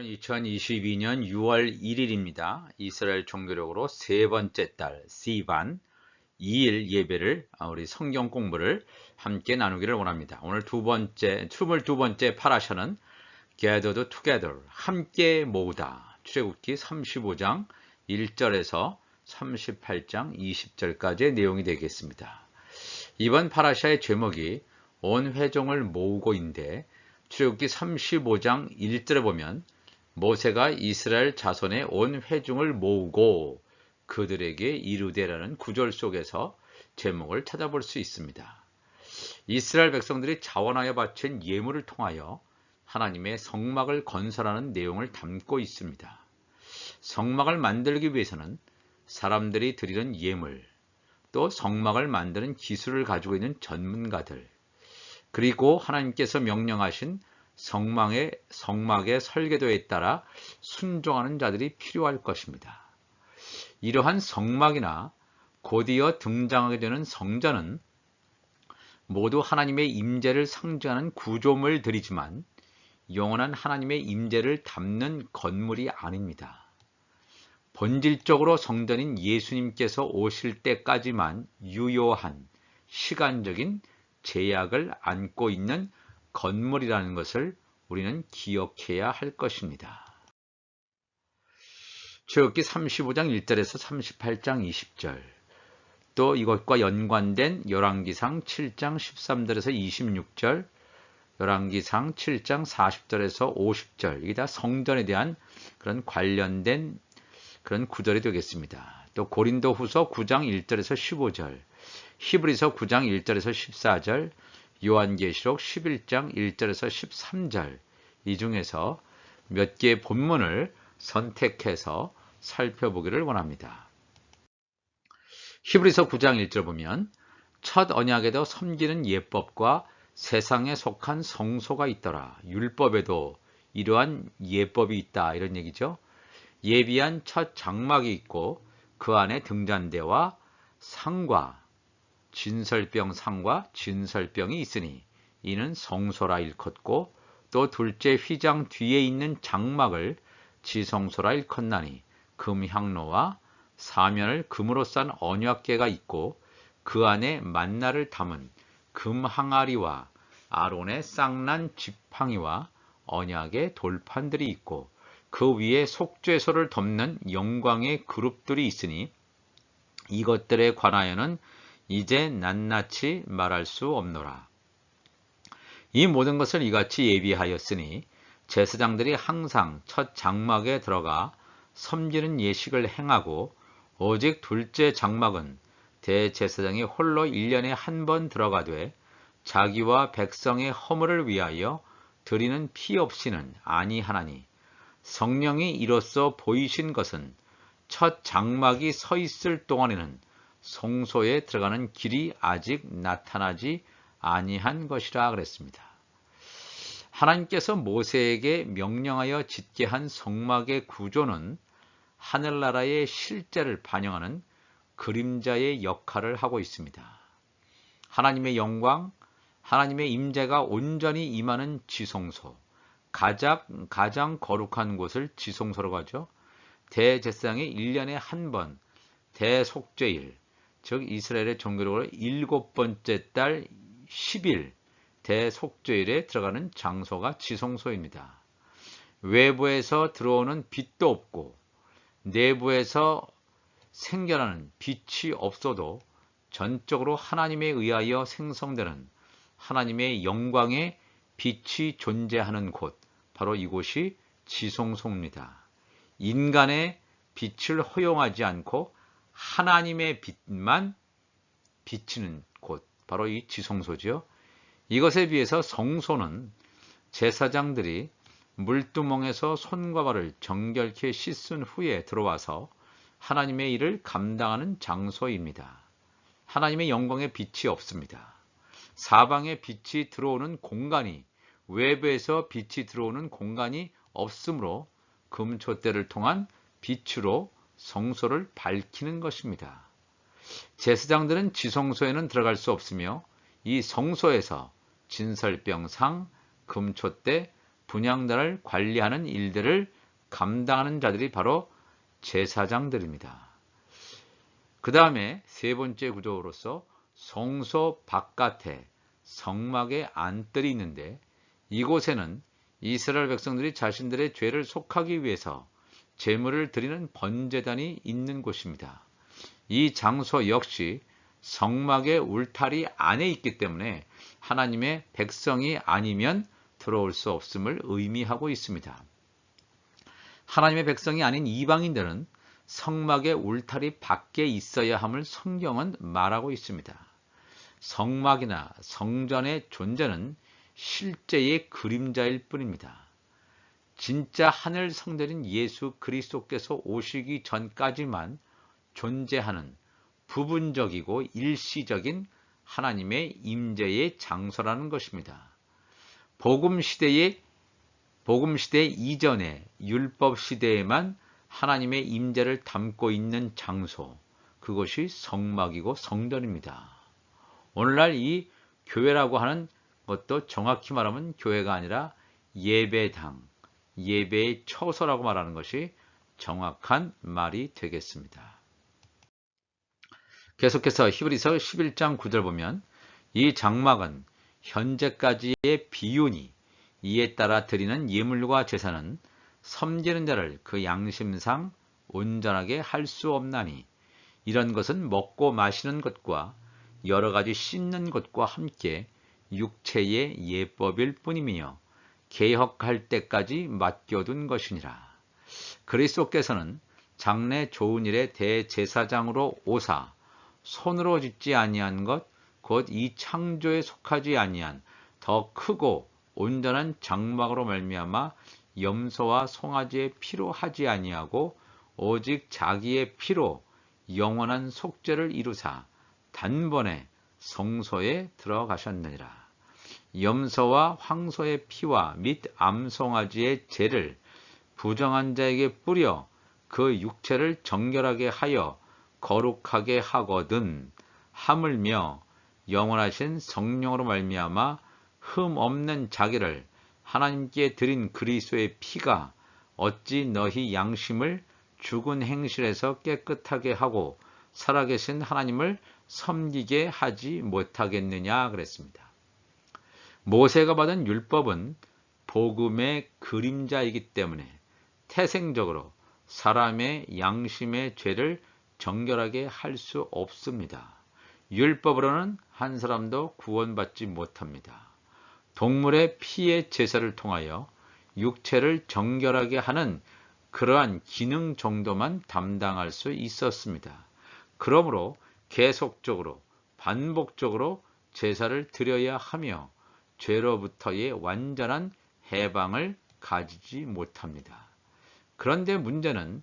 오늘은 2022년 6월 1일입니다. 이스라엘 종교력으로 세 번째 달 시반 2일 예배를 우리 성경 공부를 함께 나누기를 원합니다. 오늘 22번째 파라샤는 Gathered Together, 함께 모으다. 출애굽기 35장 1절에서 38장 20절까지의 내용이 되겠습니다. 이번 파라샤의 제목이 온 회종을 모으고인데 출애굽기 35장 1절에 보면 모세가 이스라엘 자손의 온 회중을 모으고 그들에게 이르되라는 구절 속에서 제목을 찾아볼 수 있습니다. 이스라엘 백성들이 자원하여 바친 예물을 통하여 하나님의 성막을 건설하는 내용을 담고 있습니다. 성막을 만들기 위해서는 사람들이 드리는 예물, 또 성막을 만드는 기술을 가지고 있는 전문가들, 그리고 하나님께서 명령하신 성막의 설계도에 따라 순종하는 자들이 필요할 것입니다. 이러한 성막이나 곧이어 등장하게 되는 성전은 모두 하나님의 임재를 상징하는 구조물들이지만 영원한 하나님의 임재를 담는 건물이 아닙니다. 본질적으로 성전인 예수님께서 오실 때까지만 유효한 시간적인 제약을 안고 있는 건물이라는 것을 우리는 기억해야 할 것입니다. 출애굽기 35장 1절에서 38장 20절, 또 이것과 연관된 열왕기상 7장 13절에서 26절, 열왕기상 7장 40절에서 50절, 이게 다 성전에 대한 그런 관련된 그런 구절이 되겠습니다. 또 고린도후서 9장 1절에서 15절, 히브리서 9장 1절에서 14절, 요한계시록 11장 1절에서 13절, 이 중에서 몇 개의 본문을 선택해서 살펴보기를 원합니다. 히브리서 9장 1절 보면 첫 언약에도 섬기는 예법과 세상에 속한 성소가 있더라. 율법에도 이러한 예법이 있다, 이런 얘기죠. 예비한 첫 장막이 있고 그 안에 등잔대와 상과 진설병 상과 진설병이 있으니 이는 성소라 일컫고, 또 둘째 휘장 뒤에 있는 장막을 지성소라 일컫나니 금향로와 사면을 금으로 싼 언약궤가 있고 그 안에 만나를 담은 금항아리와 아론의 쌍난 지팡이와 언약의 돌판들이 있고 그 위에 속죄소를 덮는 영광의 그룹들이 있으니 이것들에 관하여는 이제 낱낱이 말할 수 없노라. 이 모든 것을 이같이 예비하였으니 제사장들이 항상 첫 장막에 들어가 섬기는 예식을 행하고, 오직 둘째 장막은 대제사장이 홀로 1년에 한 번 들어가되 자기와 백성의 허물을 위하여 드리는 피 없이는 아니하나니, 성령이 이로써 보이신 것은 첫 장막이 서 있을 동안에는 성소에 들어가는 길이 아직 나타나지 아니한 것이라 그랬습니다. 하나님께서 모세에게 명령하여 짓게 한 성막의 구조는 하늘나라의 실제를 반영하는 그림자의 역할을 하고 있습니다. 하나님의 영광, 하나님의 임재가 온전히 임하는 지성소, 가장 거룩한 곳을 지성소라고 하죠. 대제사장이 1년에 한 번 대속죄일, 즉 이스라엘의 종교적으로 7번째 달 10일 대속죄일에 들어가는 장소가 지성소입니다. 외부에서 들어오는 빛도 없고 내부에서 생겨나는 빛이 없어도 전적으로 하나님에 의하여 생성되는 하나님의 영광의 빛이 존재하는 곳, 바로 이곳이 지성소입니다. 인간의 빛을 허용하지 않고 하나님의 빛만 비치는 곳, 바로 이 지성소지요. 이것에 비해서 성소는 제사장들이 물두멍에서 손과 발을 정결케 씻은 후에 들어와서 하나님의 일을 감당하는 장소입니다. 하나님의 영광의 빛이 없습니다. 사방에 빛이 들어오는 공간이, 외부에서 빛이 들어오는 공간이 없으므로 금촛대를 통한 빛으로 성소를 밝히는 것입니다. 제사장들은 지성소에는 들어갈 수 없으며 이 성소에서 진설병상, 금촛대, 분향단을 관리하는 일들을 감당하는 자들이 바로 제사장들입니다. 그 다음에 세 번째 구조로서 성소 바깥에 성막의 안뜰이 있는데, 이곳에는 이스라엘 백성들이 자신들의 죄를 속하기 위해서 제물을 드리는 번제단이 있는 곳입니다. 이 장소 역시 성막의 울타리 안에 있기 때문에 하나님의 백성이 아니면 들어올 수 없음을 의미하고 있습니다. 하나님의 백성이 아닌 이방인들은 성막의 울타리 밖에 있어야 함을 성경은 말하고 있습니다. 성막이나 성전의 존재는 실제의 그림자일 뿐입니다. 진짜 하늘 성전인 예수 그리스도께서 오시기 전까지만 존재하는 부분적이고 일시적인 하나님의 임재의 장소라는 것입니다. 복음 시대 이전에 율법 시대에만 하나님의 임재를 담고 있는 장소, 그것이 성막이고 성전입니다. 오늘날 이 교회라고 하는 것도 정확히 말하면 교회가 아니라 예배당, 예배의 처소라고 말하는 것이 정확한 말이 되겠습니다. 계속해서 히브리서 11장 9절 보면 이 장막은 현재까지의 비유니 이에 따라 드리는 예물과 제사는 섬기는 자를 그 양심상 온전하게 할 수 없나니 이런 것은 먹고 마시는 것과 여러 가지 씻는 것과 함께 육체의 예법일 뿐이며 개혁할 때까지 맡겨둔 것이니라. 그리스도께서는 장래 좋은 일의 대제사장으로 오사 손으로 짓지 아니한 것 곧 이 창조에 속하지 아니한 더 크고 온전한 장막으로 말미암아 염소와 송아지의 피로 하지 아니하고 오직 자기의 피로 영원한 속죄를 이루사 단번에 성소에 들어가셨느니라. 염소와 황소의 피와 및 암송아지의 죄를 부정한 자에게 뿌려 그 육체를 정결하게 하여 거룩하게 하거든 하물며 영원하신 성령으로 말미암아 흠 없는 자기를 하나님께 드린 그리스도의 피가 어찌 너희 양심을 죽은 행실에서 깨끗하게 하고 살아계신 하나님을 섬기게 하지 못하겠느냐 그랬습니다. 모세가 받은 율법은 복음의 그림자이기 때문에 태생적으로 사람의 양심의 죄를 정결하게 할 수 없습니다. 율법으로는 한 사람도 구원받지 못합니다. 동물의 피의 제사를 통하여 육체를 정결하게 하는 그러한 기능 정도만 담당할 수 있었습니다. 그러므로 계속적으로 반복적으로 제사를 드려야 하며 죄로부터의 완전한 해방을 가지지 못합니다. 그런데 문제는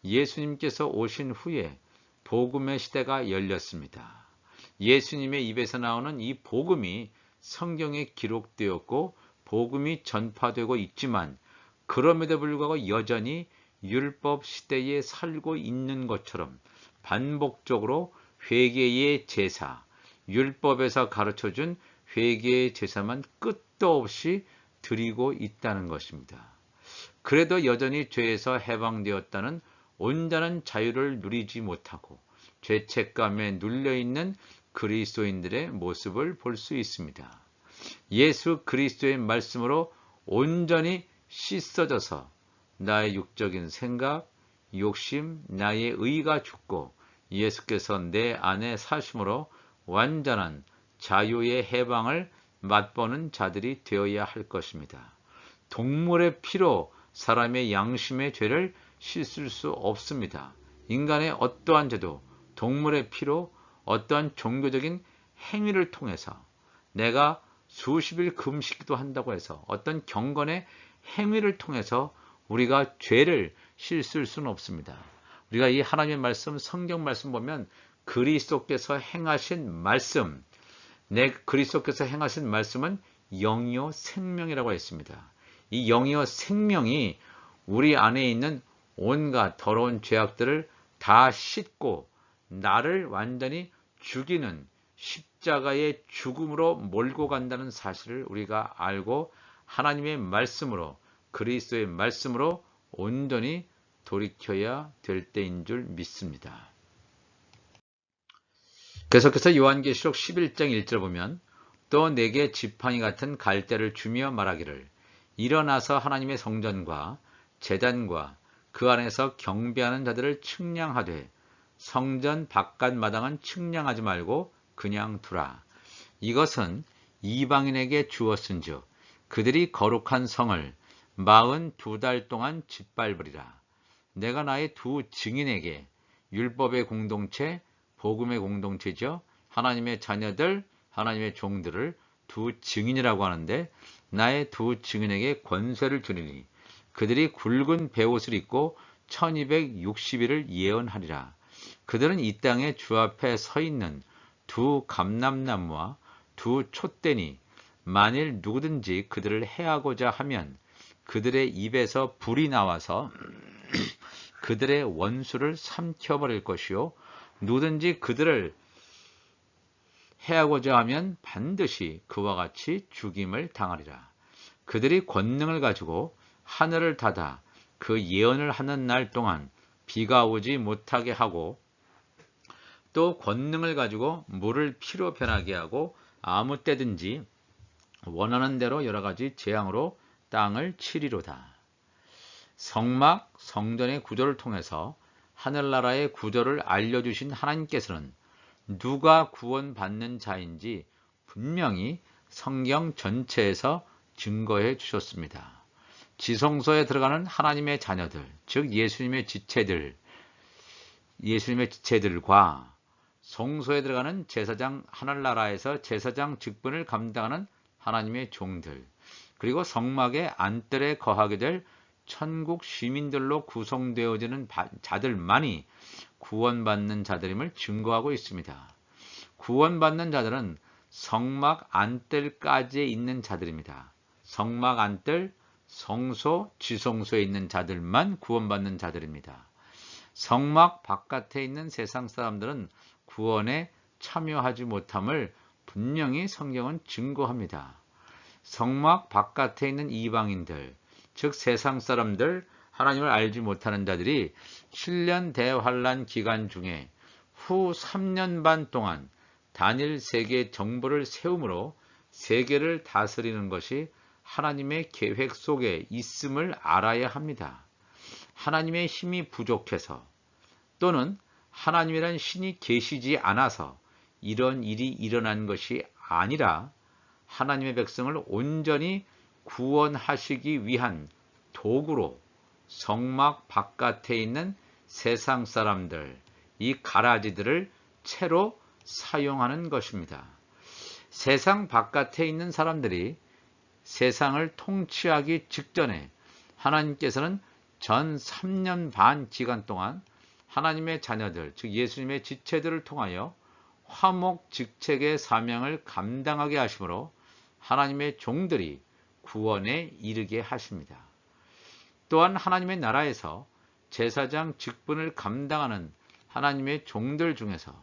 예수님께서 오신 후에 복음의 시대가 열렸습니다. 예수님의 입에서 나오는 이 복음이 성경에 기록되었고 복음이 전파되고 있지만 그럼에도 불구하고 여전히 율법 시대에 살고 있는 것처럼 반복적으로 회개의 제사, 율법에서 가르쳐준 회개의 제사만 끝도 없이 드리고 있다는 것입니다. 그래도 여전히 죄에서 해방되었다는 온전한 자유를 누리지 못하고 죄책감에 눌려있는 그리스도인들의 모습을 볼 수 있습니다. 예수 그리스도의 말씀으로 온전히 씻어져서 나의 육적인 생각, 욕심, 나의 의가 죽고 예수께서 내 안에 사심으로 완전한 자유의 해방을 맛보는 자들이 되어야 할 것입니다. 동물의 피로 사람의 양심의 죄를 씻을 수 없습니다. 인간의 어떠한 죄도 동물의 피로 어떠한 종교적인 행위를 통해서 내가 수십일 금식도 한다고 해서 어떤 경건의 행위를 통해서 우리가 죄를 씻을 수는 없습니다. 우리가 이 하나님의 말씀, 성경 말씀 보면 그리스도께서 행하신 말씀, 그리스도께서 행하신 말씀은 영이요 생명이라고 했습니다. 이 영이요 생명이 우리 안에 있는 온갖 더러운 죄악들을 다 씻고 나를 완전히 죽이는 십자가의 죽음으로 몰고 간다는 사실을 우리가 알고 하나님의 말씀으로, 그리스도의 말씀으로 온전히 돌이켜야 될 때인 줄 믿습니다. 계속해서 요한계시록 11장 1절 보면 또 내게 지팡이 같은 갈대를 주며 말하기를 일어나서 하나님의 성전과 제단과 그 안에서 경배하는 자들을 측량하되 성전 바깥 마당은 측량하지 말고 그냥 두라. 이것은 이방인에게 주었은즉 그들이 거룩한 성을 42달 동안 짓밟으리라. 내가 나의 두 증인에게 율법의 공동체, 복음의 공동체죠. 하나님의 자녀들, 하나님의 종들을 두 증인이라고 하는데 나의 두 증인에게 권세를 주리니 그들이 굵은 베옷을 입고 1260일을 예언하리라. 그들은 이 땅에 주 앞에 서 있는 두 감람나무와 두 촛대니 만일 누구든지 그들을 해하고자 하면 그들의 입에서 불이 나와서 그들의 원수를 삼켜버릴 것이요 누구든지 그들을 해하고자 하면 반드시 그와 같이 죽임을 당하리라. 그들이 권능을 가지고 하늘을 닫아 그 예언을 하는 날 동안 비가 오지 못하게 하고 또 권능을 가지고 물을 피로 변하게 하고 아무 때든지 원하는 대로 여러 가지 재앙으로 땅을 치리로다. 성막, 성전의 구조를 통해서 하늘나라의 구조를 알려주신 하나님께서는 누가 구원받는 자인지 분명히 성경 전체에서 증거해 주셨습니다. 지성소에 들어가는 하나님의 자녀들, 즉 예수님의 지체들과 성소에 들어가는 제사장, 하늘나라에서 제사장 직분을 감당하는 하나님의 종들, 그리고 성막의 안뜰에 거하게 될 천국 시민들로 구성되어지는 자들만이 구원받는 자들임을 증거하고 있습니다. 구원받는 자들은 성막 안뜰까지에 있는 자들입니다. 성막 안뜰, 성소, 지성소에 있는 자들만 구원받는 자들입니다. 성막 바깥에 있는 세상 사람들은 구원에 참여하지 못함을 분명히 성경은 증거합니다. 성막 바깥에 있는 이방인들, 즉 세상 사람들, 하나님을 알지 못하는 자들이 7년 대환란 기간 중에 후 3년 반 동안 단일 세계 정부를 세움으로 세계를 다스리는 것이 하나님의 계획 속에 있음을 알아야 합니다. 하나님의 힘이 부족해서 또는 하나님이란 신이 계시지 않아서 이런 일이 일어난 것이 아니라 하나님의 백성을 온전히 구원하시기 위한 도구로 성막 바깥에 있는 세상 사람들, 이 가라지들을 채로 사용하는 것입니다. 세상 바깥에 있는 사람들이 세상을 통치하기 직전에 하나님께서는 전 3년 반 기간 동안 하나님의 자녀들, 즉 예수님의 지체들을 통하여 화목 직책의 사명을 감당하게 하심으로 하나님의 종들이 구원에 이르게 하십니다. 또한 하나님의 나라에서 제사장 직분을 감당하는 하나님의 종들 중에서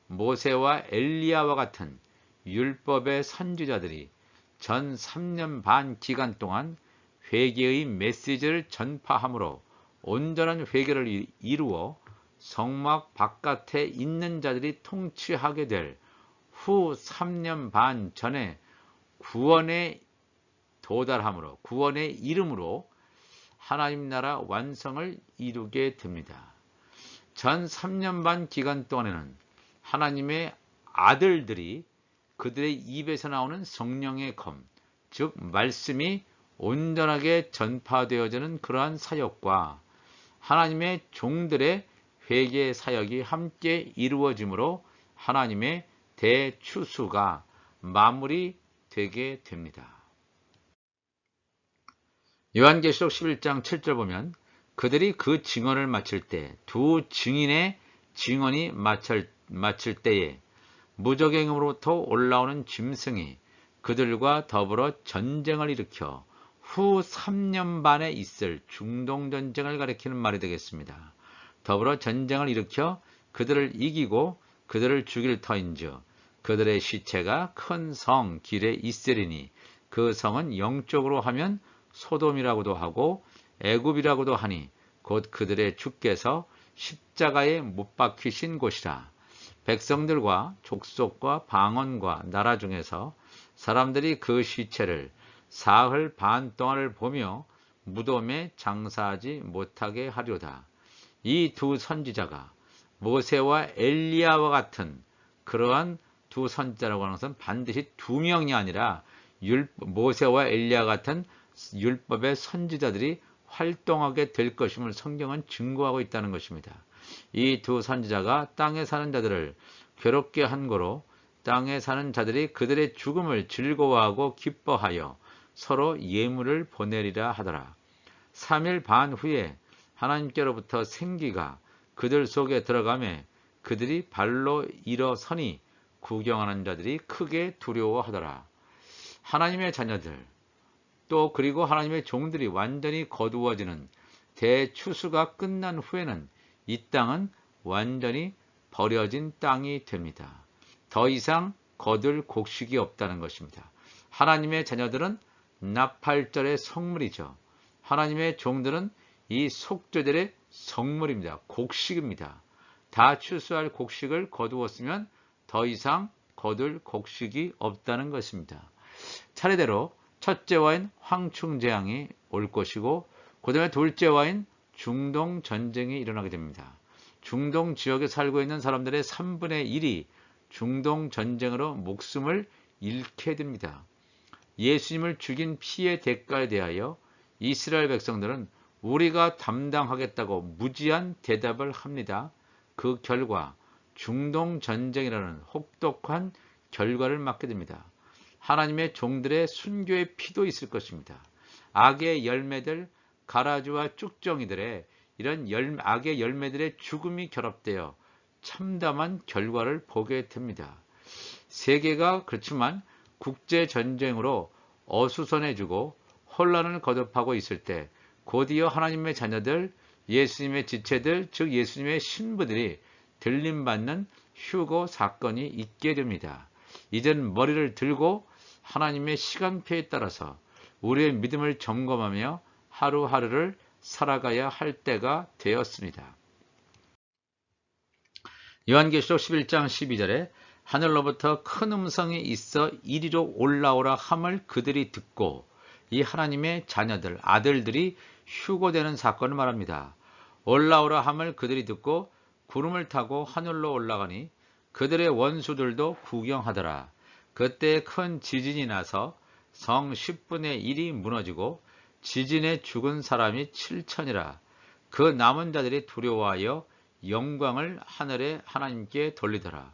모세와 엘리야와 같은 율법의 선지자들이 전 3년 반 기간 동안 회개의 메시지를 전파함으로 온전한 회개를 이루어 성막 바깥에 있는 자들이 통치하게 될 후 3년 반 전에 구원에 도달함으로, 구원의 이름으로 하나님 나라 완성을 이루게 됩니다. 전 3년 반 기간 동안에는 하나님의 아들들이 그들의 입에서 나오는 성령의 검, 즉 말씀이 온전하게 전파되어지는 그러한 사역과 하나님의 종들의 회개 사역이 함께 이루어지므로 하나님의 대추수가 마무리되게 됩니다. 요한계시록 11장 7절 보면 그들이 그 증언을 마칠 때 두 증인의 증언이 마칠 때에 무저갱으로부터 올라오는 짐승이 그들과 더불어 전쟁을 일으켜 후 3년 반에 있을 중동전쟁을 가리키는 말이 되겠습니다. 더불어 전쟁을 일으켜 그들을 이기고 그들을 죽일 터인즉 그들의 시체가 큰 성 길에 있으리니 그 성은 영적으로 하면 소돔이라고도 하고 애굽이라고도 하니 곧 그들의 주께서 십자가에 못 박히신 곳이라. 백성들과 족속과 방언과 나라 중에서 사람들이 그 시체를 사흘 반 동안을 보며 무덤에 장사하지 못하게 하려다. 이 두 선지자가 모세와 엘리야와 같은 그러한 두 선지자라고 하는 것은 반드시 두 명이 아니라 모세와 엘리야 같은 율법의 선지자들이 활동하게 될 것임을 성경은 증거하고 있다는 것입니다. 이 두 선지자가 땅에 사는 자들을 괴롭게 한 거로 땅에 사는 자들이 그들의 죽음을 즐거워하고 기뻐하여 서로 예물을 보내리라 하더라. 3일 반 후에 하나님께로부터 생기가 그들 속에 들어가매 그들이 발로 일어서니 구경하는 자들이 크게 두려워하더라. 하나님의 자녀들 또 그리고 하나님의 종들이 완전히 거두어지는 대추수가 끝난 후에는 이 땅은 완전히 버려진 땅이 됩니다. 더 이상 거둘 곡식이 없다는 것입니다. 하나님의 자녀들은 나팔절의 성물이죠. 하나님의 종들은 이 속죄절의 성물입니다. 곡식입니다. 다 추수할 곡식을 거두었으면 더 이상 거둘 곡식이 없다는 것입니다. 차례대로 첫째 와인 황충재앙이 올 것이고 그 다음에 둘째 와인 중동 전쟁이 일어나게 됩니다. 중동 지역에 살고 있는 사람들의 3분의 1이 중동 전쟁으로 목숨을 잃게 됩니다. 예수님을 죽인 피의 대가에 대하여 이스라엘 백성들은 우리가 담당하겠다고 무지한 대답을 합니다. 그 결과 중동 전쟁이라는 혹독한 결과를 맞게 됩니다. 하나님의 종들의 순교의 피도 있을 것입니다. 악의 열매들, 가라주와 쭉정이들의 이런 악의 열매들의 죽음이 결합되어 참담한 결과를 보게 됩니다. 세계가 그렇지만 국제전쟁으로 어수선해지고 혼란을 거듭하고 있을 때 곧이어 하나님의 자녀들, 예수님의 지체들, 즉 예수님의 신부들이 들림받는 휴거 사건이 있게 됩니다. 이젠 머리를 들고 하나님의 시간표에 따라서 우리의 믿음을 점검하며 하루하루를 살아가야 할 때가 되었습니다. 요한계시록 11장 12절에 하늘로부터 큰 음성이 있어 이리로 올라오라 함을 그들이 듣고 이 하나님의 자녀들, 아들들이 휴거되는 사건을 말합니다. 올라오라 함을 그들이 듣고 구름을 타고 하늘로 올라가니 그들의 원수들도 구경하더라. 그때 큰 지진이 나서 성 10분의 1이 무너지고 지진에 죽은 사람이 7천이라. 그 남은 자들이 두려워하여 영광을 하늘에 하나님께 돌리더라.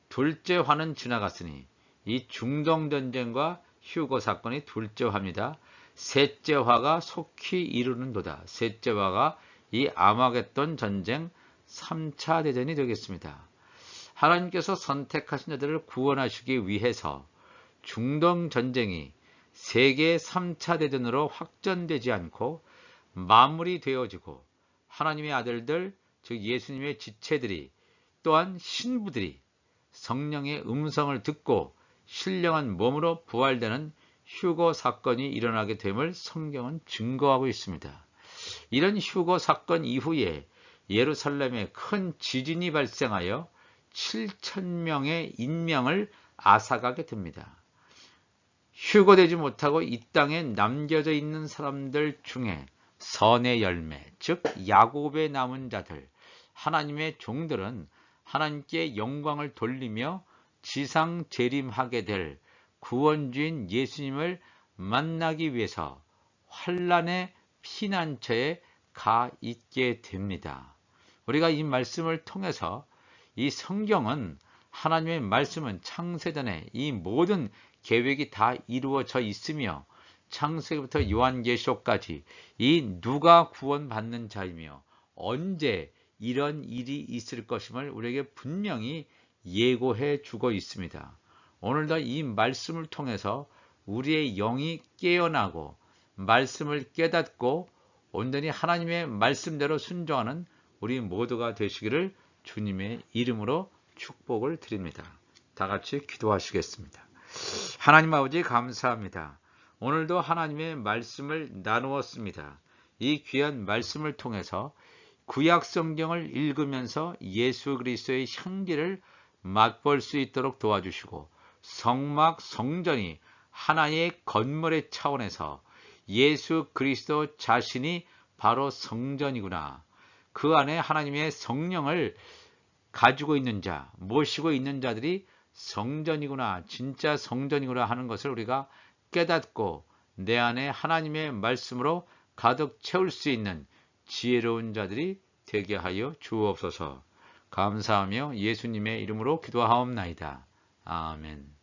둘째 화는 지나갔으니 이 중동전쟁과 휴거 사건이 둘째 화입니다. 셋째 화가 속히 이루는도다. 셋째 화가 이 아마겟돈 전쟁 3차 대전이 되겠습니다. 하나님께서 선택하신 자들을 구원하시기 위해서 중동 전쟁이 세계 3차 대전으로 확전되지 않고 마무리 되어지고 하나님의 아들들, 즉 예수님의 지체들이 또한 신부들이 성령의 음성을 듣고 신령한 몸으로 부활되는 휴거 사건이 일어나게 됨을 성경은 증거하고 있습니다. 이런 휴거 사건 이후에 예루살렘에 큰 지진이 발생하여 7,000명의 인명을 앗아가게 됩니다. 휴거되지 못하고 이 땅에 남겨져 있는 사람들 중에 선의 열매, 즉 야곱의 남은 자들, 하나님의 종들은 하나님께 영광을 돌리며 지상 재림하게 될 구원주인 예수님을 만나기 위해서 환난의 피난처에 가 있게 됩니다. 우리가 이 말씀을 통해서 이 성경은 하나님의 말씀은 창세전에 이 모든 계획이 다 이루어져 있으며 창세기부터 요한계시록까지 이 누가 구원받는 자이며 언제 이런 일이 있을 것임을 우리에게 분명히 예고해 주고 있습니다. 오늘도 이 말씀을 통해서 우리의 영이 깨어나고 말씀을 깨닫고 온전히 하나님의 말씀대로 순종하는 우리 모두가 되시기를 주님의 이름으로 축복을 드립니다. 다 같이 기도하시겠습니다. 하나님 아버지 감사합니다. 오늘도 하나님의 말씀을 나누었습니다. 이 귀한 말씀을 통해서 구약 성경을 읽으면서 예수 그리스도의 향기를 맛볼 수 있도록 도와주시고 성막 성전이 하나의 건물의 차원에서 예수 그리스도 자신이 바로 성전이구나. 그 안에 하나님의 성령을 가지고 있는 자, 모시고 있는 자들이 성전이구나, 진짜 성전이구나 하는 것을 우리가 깨닫고 내 안에 하나님의 말씀으로 가득 채울 수 있는 지혜로운 자들이 되게 하여 주옵소서. 감사하며 예수님의 이름으로 기도하옵나이다. 아멘.